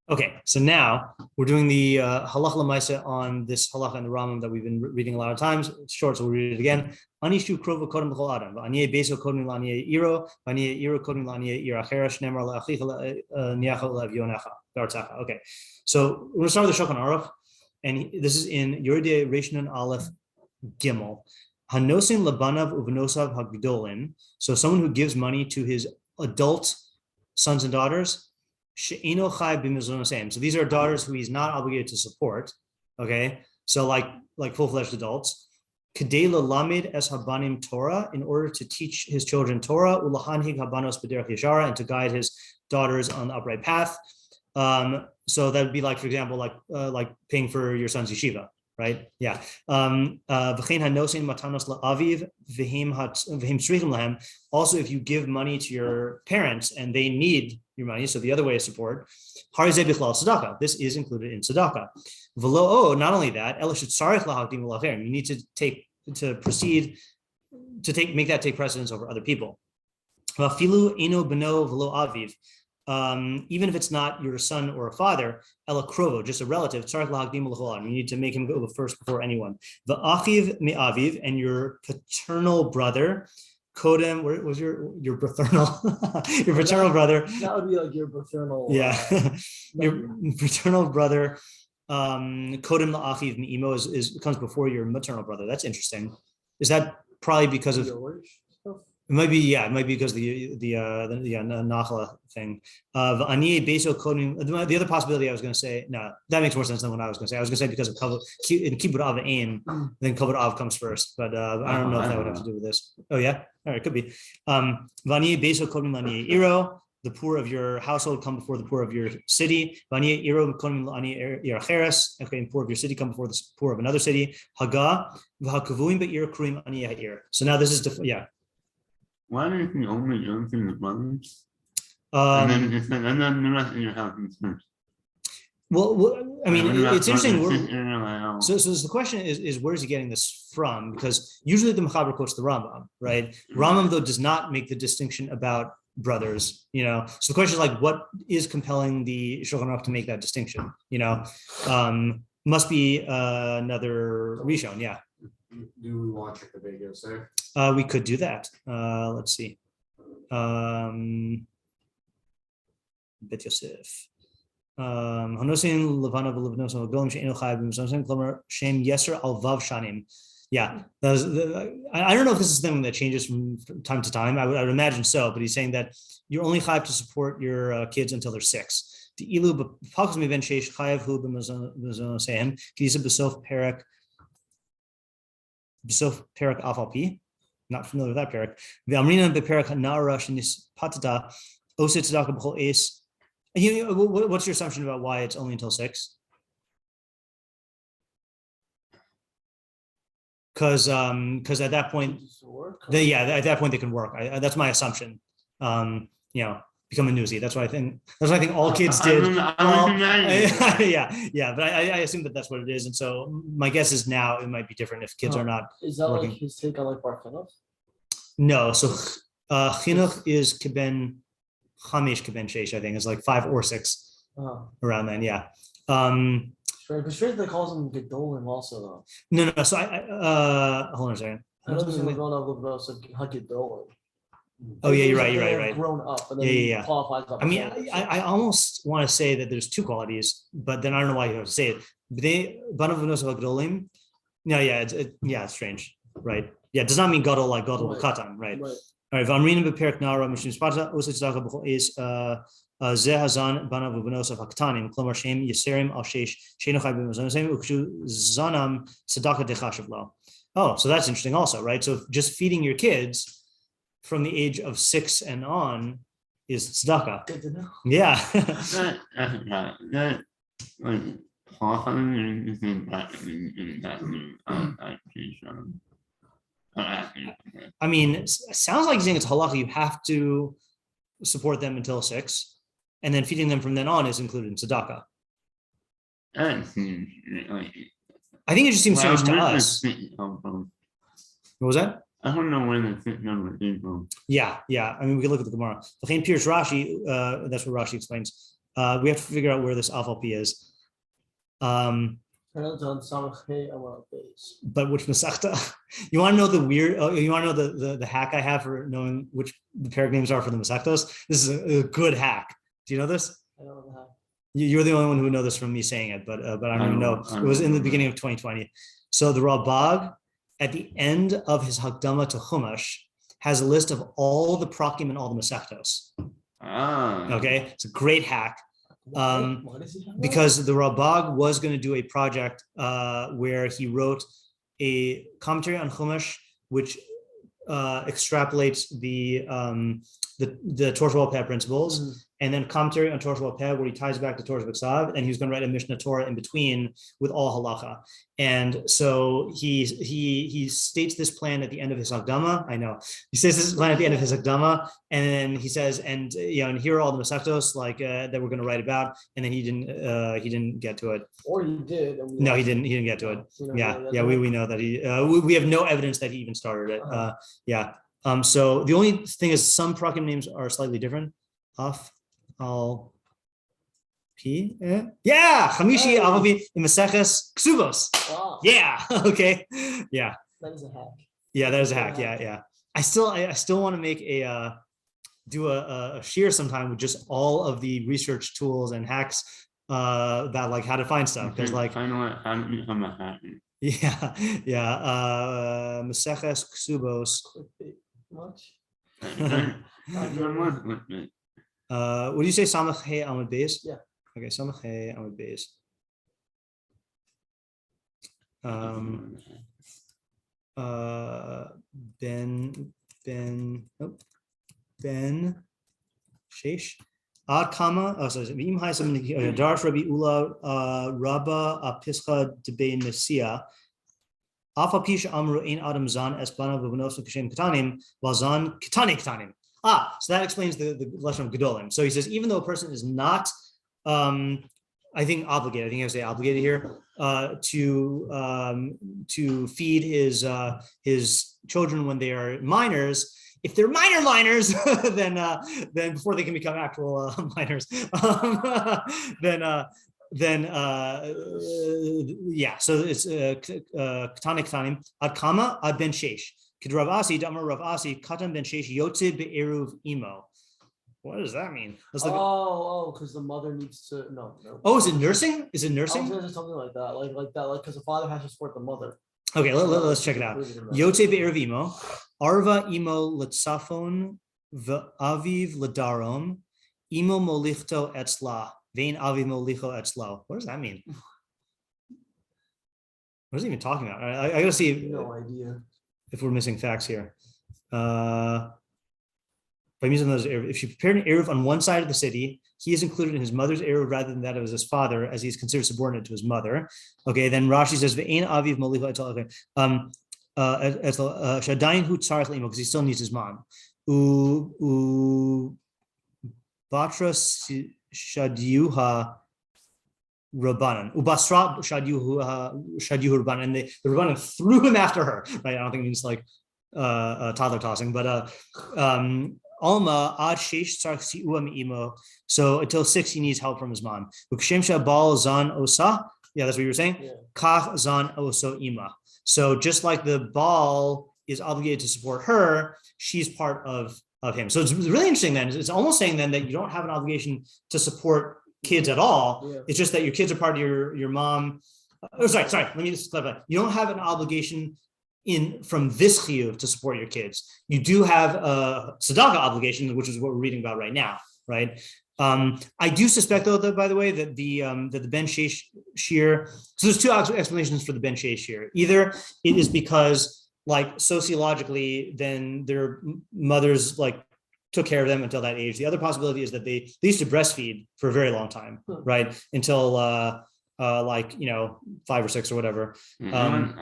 Okay, so now we're doing the halacha l'maisa on this halacha and the Rambam that we've been reading a lot of times. It's short, so we'll read it again. Anishu krova kodem l'chol adam. V'aniyeh beso kodem l'aniyeh iro. V'aniyeh iro kodem l'aniyeh ira cheresh. Nemar le'achicha niyacha le'avyonecha. Bartzacha. Okay, so we're going to start with the Shulchan Aruch, and this is in Yore Reishnon Aleph Gimel. Hanosin labanav uvnosav hagdolim. So someone who gives money to his adult sons and daughters. So these are daughters who he's not obligated to support. Okay, so like full-fledged adults. Kedela lamed es habanim Torah, in order to teach his children Torah, ulahanhig habanos b'derech yeshara, and to guide his daughters on the upright path. So that would be like, for example, like paying for your son's yeshiva, right? Yeah. Also, if you give money to your parents and they need your money, so the other way of support, this is included in tzedakah. Not only that, you need to make that take precedence over other people. Even if it's not your son or a father, just a relative, you need to make him go first before anyone. And your paternal brother, Kodem, where was your paternal your paternal brother? That would be like your paternal. Yeah, your paternal brother. Kodem la'achiv mi'imo comes before your maternal brother. That's interesting. Is that probably because of? It might be because of the nachla thing. The other possibility I was going to say, no, that makes more sense than what I was going to say. I was going to say because of in kibbut av aim, then kibbut av comes first, but I don't know if that would have to do with this. Oh yeah, all right, could be. The poor of your household come before the poor of your city. Okay, and poor of your city come before the poor of another city. So now this is Why do you think only young thing the brothers? And then the rest in your house is first. Well, I mean, it's interesting. So the question is where is he getting this from? Because usually the Mechaber quotes the Rambam, right? Rambam, though, does not make the distinction about brothers, So the question is like, what is compelling the Shulchan Aruch to make that distinction? Must be another Rishon, yeah. Do we want to check the Bekius there? We could do that. Let's see. Bet Yosef. Yeah, I don't know if this is something that changes from time to time. I would imagine so, but he's saying that you're only chayav to support your kids until they're 6. Besof perak afalpi, not familiar with that perak. V'amrina beperak hanara shenis patata oset tzedakah b'chol es. What's your assumption about why it's only until 6? Because at that point, at that point they can work. That's my assumption. Become a newsie. That's what I think all kids did. But I assume that's what it is. And so my guess is now it might be different if kids are not. Is that working. Like his take on like bar chinuch? No. So chinuch is kiben chamish kiben sheish. I think it's like 5 or 6 around then. Yeah. Because straight they calls him gedolim also though. No. So I hold on a second. I know this is going on with us gedolim. Oh yeah, you're right. Grown up, and then qualifies up. I mean, I almost want to say that there's 2 qualities, but then I don't know why you have to say it. It's strange, right? Yeah, it does not mean gadol like gadol katan, right? All right. V'amrina beperek nara mishum spata osei tzedakah b'chol es zeh hazan banav u'benosav haktanim klomar shem yeserim al sheish sheinu chai b'mazon ukshu zanam tzedakah dechashav lo. Oh, so that's interesting also, right? So just feeding your kids from the age of 6 and on is tzedakah. Good to know. Yeah. I mean, it sounds like saying it's halacha. You have to support them until 6, and then feeding them from then on is included in tzedakah. I think it just seems strange to us. What was that? I don't know when the number came from. Yeah. I mean, we can look at the Gemara. Rashi, that's what Rashi explains. We have to figure out where this Afal Pi is. But which Masechta? You want to know the weird? You want to know the hack I have for knowing which the parak names are for the Masechtos? This is a good hack. Do you know this? I don't know the hack. You're the only one who know this from me saying it, but I don't even know. It was in the beginning of 2020. So the Ralbag, at the end of his Hakdama to Chumash, has a list of all the prakim and all the Masechtos. Okay, it's a great hack. Because the Ralbag was going to do a project where he wrote a commentary on Chumash, which extrapolates the Torah Sheba'al Peh principles, and then commentary on Torah Sheba'al Peh where he ties back to Torah Sheba'al and he was going to write a Mishnah Torah in between with all halacha. And so he states this plan at the end of his Hakdama. I know he says this plan at the end of his Hakdama, and then he says, and here are all the Masechtos that we're going to write about, and then he didn't get to it. Or he did. No, he didn't get to it. We know that we have no evidence that he even started it. So the only thing is some prakim names are slightly different. Al P. Chamishi Avavi in Maseches Ksubos. Wow. Yeah. Okay. Yeah. That is a hack. Yeah, that is a hack. Yeah. I still want to make do a shiur sometime with just all of the research tools and hacks that like how to find stuff, because like I know how to become a hack. Maseches Ksubos. Much. Would you say Samach Hey Amud Beis? Yeah. Okay, Samach Hey Amud Beis. Ben Sheish. Ad Kama. Oh, sorry. V'im Haisam Darsh Rabbi Ula Rabba Apischa Debei Nesia. Afa Pisha Amru Ein Adam Zan Espana V'Vnos Kishem Ketanim V'Zan Ketanim. So that explains the lesson of Gedolim. So he says, even though a person is not, I think obligated, I think I have to say obligated here, to feed his children when they are minors. If they're minors, then before they can become actual minors, So it's Ketanim Ketanim Ad Kama Ad Ben Sheish. Rav Asi, Damar Rav Asi, Katan Ben Sheish Yotze Be'eruv Imo. What does that mean? Because the mother needs to no. Oh, is it nursing? Is it nursing? I was something like that, like because the father has to support the mother. Okay, let's check it out. Yotze Be'eruv Imo, Arva Imo Letzafon V'Aviv Ledarom, Imo Molichto Etzla, Vein Aviv Molicho Etzlo. What does that mean? What is he even talking about? I gotta see. No idea. If we're missing facts here. If she prepared an Eruv on one side of the city, he is included in his mother's Eruv rather than that of his father, as he is considered subordinate to his mother. Okay, then Rashi says, Ve'ein aviv molicho etzal. Shadayin hu tzaras le'imo, because he still needs his mom. Batra shadiuha Rabbanan, Ubasra Shadiuhu Rabbanan, and the Rabbanan threw him after her. Right? I don't think it means like toddler tossing, but Alma Ad Sheish Sarksi Uam Imo. So until 6, he needs help from his mom. Ukshemsha Bal Zan Osa. Yeah, that's what you were saying. Kach Zan Oso Ima. So just like the Baal is obligated to support her, she's part of him. So it's really interesting then. It's almost saying then that you don't have an obligation to support kids at all. It's just that your kids are part of your mom. Sorry. Let me just clarify. You don't have an obligation from this chiyuv to support your kids. You do have a tzedakah obligation, which is what we're reading about right now, right? I do suspect, though, that by the way, that the Ben Sheish shiur. So there's two explanations for the Ben Sheish shiur. Either it is because, like, sociologically, then their mothers took care of them until that age. The other possibility is that they used to breastfeed for a very long time, right? Until 5 or 6 or whatever. I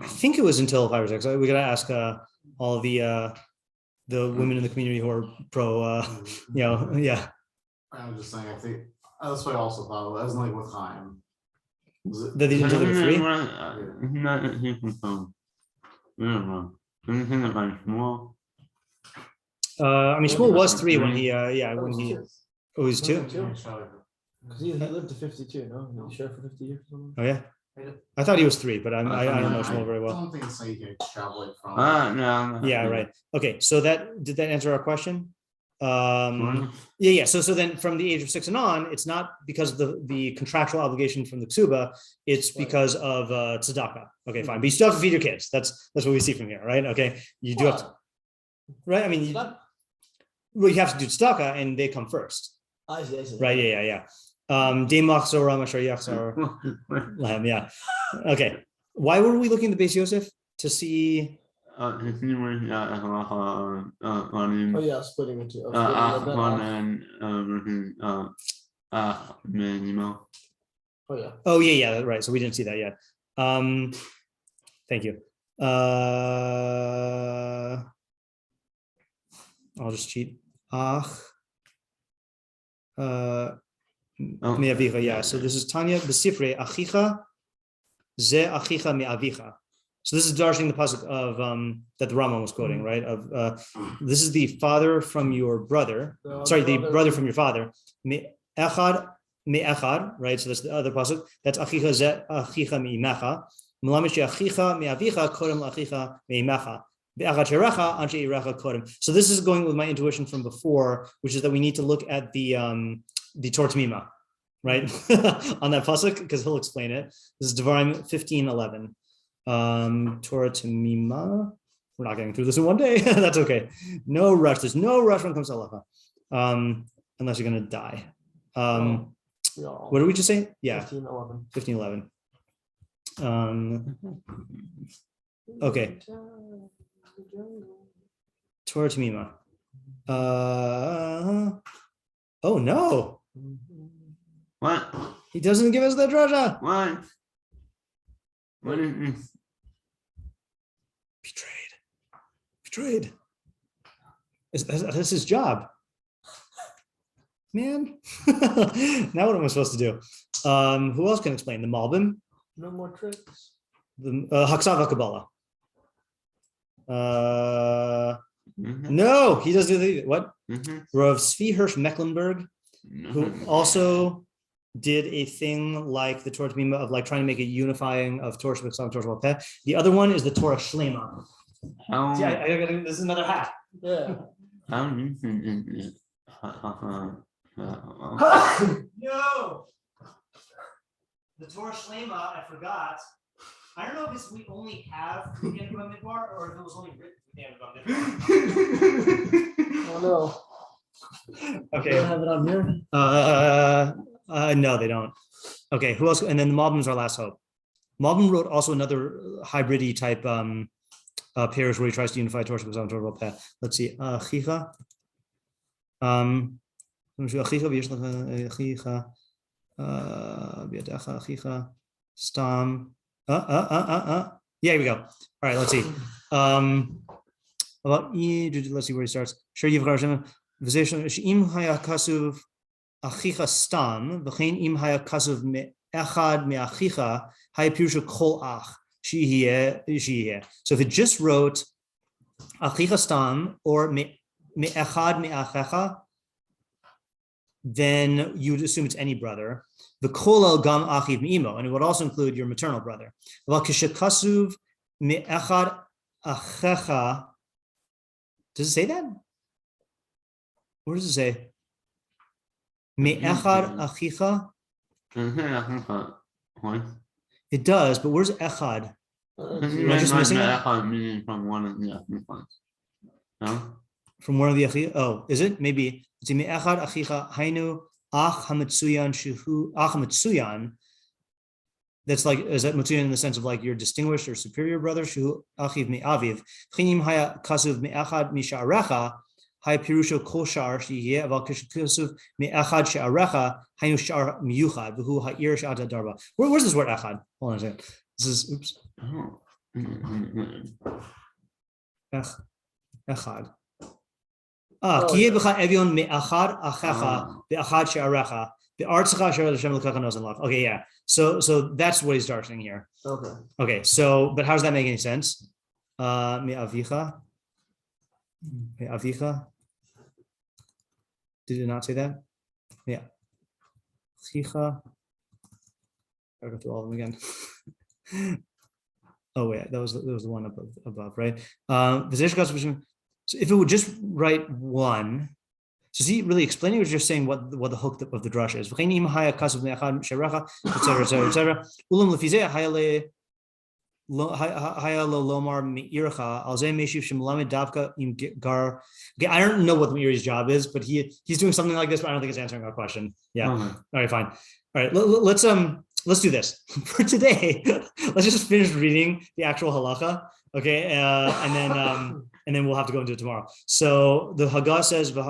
think it was until 5 or 6. We gotta ask all the women in the community who are pro. Yeah. I was just saying. I think that's what I also thought. It wasn't like with Chaim. That they didn't do it for free. Anything about small? I mean, Shmuel was 3 when he, when he, Two. it was 2. Because he lived to 52, no? He shared for 50 years or something. Oh yeah, I thought he was 3, but I don't know Shmuel very I well. don't think it's like you can extrapolate from. No. Yeah, right. Okay, so did that answer our question? Yeah. So then from the age of 6 and on, it's not because of the contractual obligation from the ksuba, it's because of tzedakah. Okay, fine. But you still have to feed your kids. That's what we see from here, right? Okay. You do have to, right? I mean, you have to do tzedakah and they come first. I see. Right, yeah. Yeah. Okay. Why were we looking at the base Yosef? To see Aniyim. Oh yeah, splitting into. Oh yeah, right. So we didn't see that yet. Thank you. I'll just cheat. Yeah. So this is Tanya B'Sifrei Achicha Ze Achicha Me'avicha. So this is darshing the pasuk of that the Rambam was quoting, right? Of this is the father from your brother. The brother from your father. Me'echad, right? So that's the other pasuk. That's Achicha Ze Achicha Me'imecha. Melamish Achicha Me'avicha Kodem Achicha Me'imecha. So this is going with my intuition from before, which is that we need to look at the Torah Tamima, right? On that pasuk, because he'll explain it. This is Dvarim 15:11. Torah Tamima. We're not getting through this in one day. That's okay. No rush. There's no rush when it comes to halacha, unless you're gonna die. What did we just say? Yeah, 15:11. Okay. Torah Tamima. Oh no. What? He doesn't give us the drasha. What? What is this? Betrayed. That's his job. Man. Now what am I supposed to do? Who else can explain? The Malbim? No more tricks. The Machshavah Kabbalah. No, he doesn't do what? Rav Zvi Hirsch Mecklenburg, who also did a thing like the Torah Tamima of like trying to make a unifying of Torah Shabbat, Torah Shabbat Peh. The other one is the Torah Shlema. See, this is another hat. Yeah. No, the Torah Shlema, I forgot. I don't know if we only have the Aniyim Midbar or if it was only written for the Aniyim Midbar. Oh no. Okay. They don't have it on here. No, they don't. Okay, who else? And then the Malbim's our last hope. Malbim wrote also another hybridy type parish where he tries to unify Torah Shabbat, Torah Peh. Let's see. Achicha. Achicha. Stam. Yeah, here we go. All right, let's see. Let's see where he starts. Sure, you've got Im haya kasuv achicha stam, v'chein im haya kasuv me'echad me'achicha haya pirusha kol ach shihiyeh. So if it just wrote achicha stam or me'echad me'achecha, then you'd assume it's any brother. The kolal gam achiv me'imo, and it would also include your maternal brother. Val kishakasuv me'echad achecha. Does it say that? What does it say? Me'echad achicha. It does, but where's echad? Am I just missing it? From one of the achifas. No? From one of the achicha? Oh, is it? Maybe. It's me'echad achicha hainu ach hametsuyan shuhu ach hametsuyan. That's like, is that matsuyan in the sense of like your distinguished or superior brother? Shuhu achiv me'aviv. Chinim haya kasuv me'echad misha'arecha. Hay pirusho kol shar shihiyeh aval kasuv me'echad she'arecha hainu shar miyuchad v'hu ha'ir she'ata darba. Where's this word echad? Hold on a second. This is, oops. Echad. Kiyeh b'cha evion me'achad achecha be'achad she'arecha be'artzecha she'er l'shem l'kecha nozen lach. Okay, yeah. So that's what he's darkening here. Okay. So, but how does that make any sense? Me'avicha. Did it not say that? Yeah. Chicha. I'll go through all of them again. Oh yeah, that was the one above, right? So if it would just write one, so see, really explaining what you're saying, what the hook of the drush is. Okay, I don't know what the Meiri's job is, but he's doing something like this, but I don't think it's answering our question. Yeah. All right, fine. All right, let's do this for today. Let's just finish reading the actual halacha, okay, and then we'll have to go into it tomorrow. So the Haggah says, the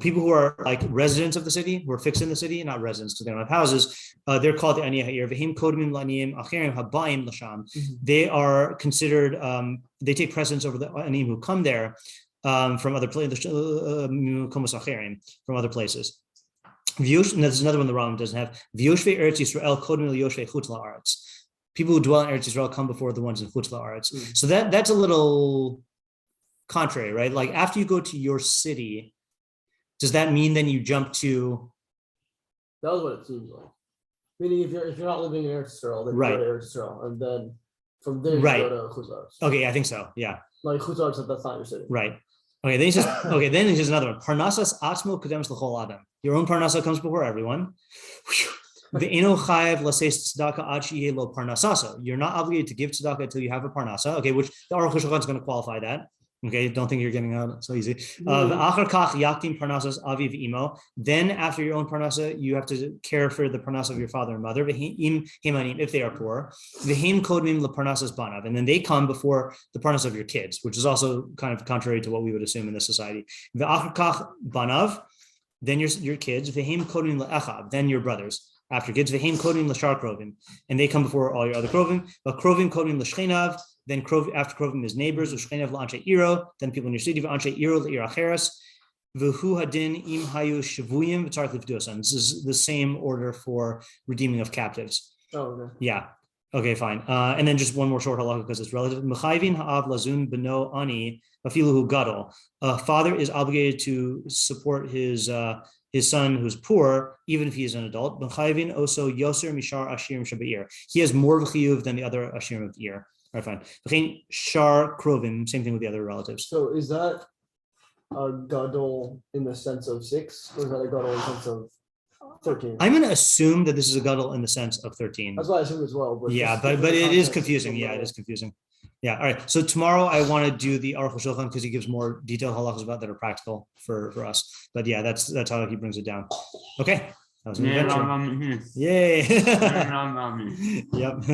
people who are like residents of the city, who are fixed in the city, not residents because they don't have houses, they're called the Aniyim. They are considered, they take precedence over the Aniyim who come there from other places, from other places. And there's another one the Rambam doesn't have. People who dwell in Eretz Yisrael come before the ones in Chutz La'aretz. So that's a little contrary, right? Like after you go to your city, does that mean then you jump to? That was what it seems like. Meaning, if you're not living in Eretz Yisrael, then you go to Eretz Yisrael, and then from there you go to Chutz La'aretz. Okay, I think so. Yeah. Like Chutz La'aretz, that's not your city. Right. Okay. Then he says. Okay. Then he says another one. Parnasas atzmo kadems l'chol adam. Your own parnasa comes before everyone. You're not obligated to give tzedakah until you have a parnasa. Okay, which the Aruch is going to qualify that. Okay, don't think you're getting out so easy. Then after your own parnasa, you have to care for the parnasa of your father and mother, if they are poor. And then they come before the parnasa of your kids, which is also kind of contrary to what we would assume in this society. Then your kids, then your brothers. After kids, and they come before all your other krovim. But krovim kodim l'shchenav. Then after krovim is neighbors. L'shchenav l'anshei iro. Then people in your city. V'anshei iro l'ir acheres. V'hu hadin im hayu shavuyim v'tzarich l'fduasan. This is the same order for redeeming of captives. Oh, okay. Yeah. Okay, fine. And then just one more short halacha because it's relative. Mechayvin ha'av lazun beno ani afilu gadol. A father is obligated to support his son who's poor, even if he is an adult. He has more of a chiyuv than the other ashirim of the year. All right, fine. Shar krovim, same thing with the other relatives. So is that a gadol in the sense of 6, or is that a gadol in the sense of 13? I'm going to assume that this is a gadol in the sense of 13. That's what I assume as well. But yeah, but it is confusing. Yeah, it is confusing. Yeah. All right. So tomorrow I want to do the Arch Shulchan because he gives more detailed halachas about that are practical for us. But yeah, that's how he brings it down. Okay. That was an adventure. Yay. Yep.